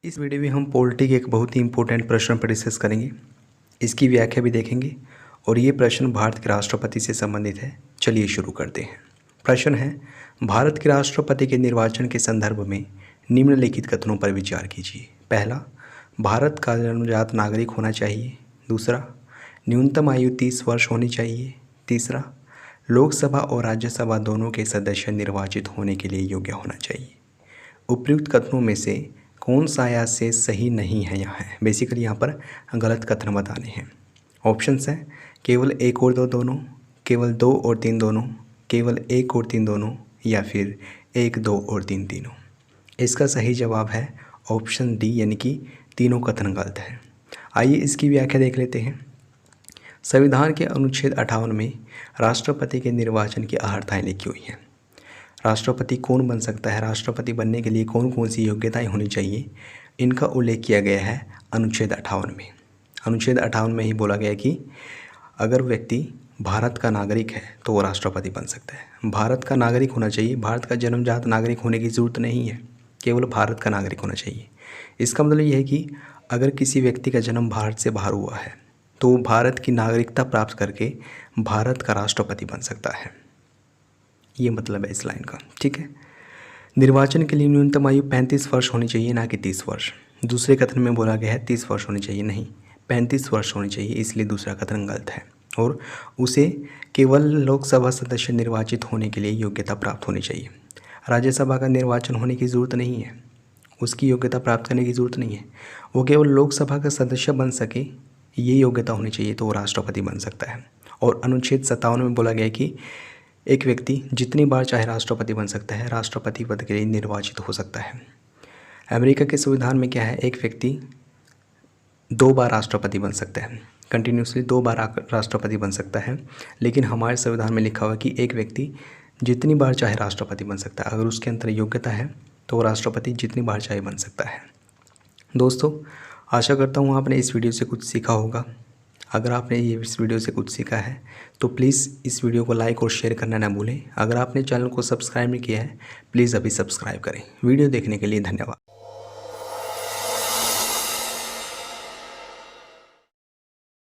इस वीडियो में हम पॉलिटी के एक बहुत ही इंपॉर्टेंट प्रश्न पर डिस्कस करेंगे। इसकी व्याख्या भी देखेंगे और ये प्रश्न भारत के राष्ट्रपति से संबंधित है। चलिए शुरू करते हैं। प्रश्न है, भारत के राष्ट्रपति के निर्वाचन के संदर्भ में निम्नलिखित कथनों पर विचार कीजिए। पहला, भारत का जन्मजात नागरिक होना चाहिए। दूसरा, न्यूनतम आयु 30 वर्ष होनी चाहिए। तीसरा, लोकसभा और राज्यसभा दोनों के सदस्य निर्वाचित होने के लिए योग्य होना चाहिए। उपयुक्त कथनों में से कौन सा या से सही नहीं है? यहाँ है बेसिकली यहाँ पर गलत कथन बताने हैं। ऑप्शंस हैं केवल 1 और 2 दोनों, केवल 2 और 3 दोनों, केवल 1 और 3 दोनों, या फिर 1, 2 और 3 तीनों। इसका सही जवाब है ऑप्शन डी, यानी कि तीनों कथन गलत है। आइए इसकी व्याख्या देख लेते हैं। संविधान के अनुच्छेद 58 में राष्ट्रपति के निर्वाचन की अहर्ताएँ लिखी हुई हैं। राष्ट्रपति कौन बन सकता है, राष्ट्रपति बनने के लिए कौन कौन सी योग्यताएं होनी चाहिए, इनका उल्लेख किया गया है अनुच्छेद 58 में। अनुच्छेद 58 में ही बोला गया है कि अगर व्यक्ति भारत का नागरिक है तो वो राष्ट्रपति बन सकता है। भारत का नागरिक होना चाहिए, भारत का जन्मजात नागरिक होने की ज़रूरत नहीं है, केवल भारत का नागरिक होना चाहिए। इसका मतलब ये है कि अगर किसी व्यक्ति का जन्म भारत से बाहर हुआ है तो वो भारत की नागरिकता प्राप्त करके भारत का राष्ट्रपति बन सकता है। ये मतलब है इस लाइन का, ठीक है। निर्वाचन के लिए न्यूनतम आयु 35 वर्ष होनी चाहिए, ना कि 30 वर्ष। दूसरे कथन में बोला गया है 30 वर्ष होनी चाहिए, नहीं 35 वर्ष होनी चाहिए, इसलिए दूसरा कथन गलत है। और उसे केवल लोकसभा सदस्य निर्वाचित होने के लिए योग्यता प्राप्त होनी चाहिए। राज्यसभा का निर्वाचन होने की ज़रूरत नहीं है, उसकी योग्यता प्राप्त करने की ज़रूरत नहीं है। वो केवल लोकसभा का सदस्य बन सके ये योग्यता होनी चाहिए तो वो राष्ट्रपति बन सकता है। और अनुच्छेद 57 में बोला गया है कि एक व्यक्ति जितनी बार चाहे राष्ट्रपति बन सकता है, राष्ट्रपति पद के लिए निर्वाचित हो सकता है। अमेरिका के संविधान में क्या है, एक व्यक्ति 2 बार राष्ट्रपति बन सकता है, कंटिन्यूसली 2 बार राष्ट्रपति बन सकता है। लेकिन हमारे संविधान में लिखा हुआ है कि एक व्यक्ति जितनी बार चाहे राष्ट्रपति बन सकता है, अगर उसके अंदर योग्यता है तो वो राष्ट्रपति जितनी बार चाहे बन सकता है। दोस्तों, आशा करता हूँ आपने इस वीडियो से कुछ सीखा होगा। अगर आपने इस वीडियो से कुछ सीखा है तो प्लीज़ इस वीडियो को लाइक और शेयर करना ना भूलें। अगर आपने चैनल को सब्सक्राइब नहीं किया है प्लीज़ अभी सब्सक्राइब करें। वीडियो देखने के लिए धन्यवाद।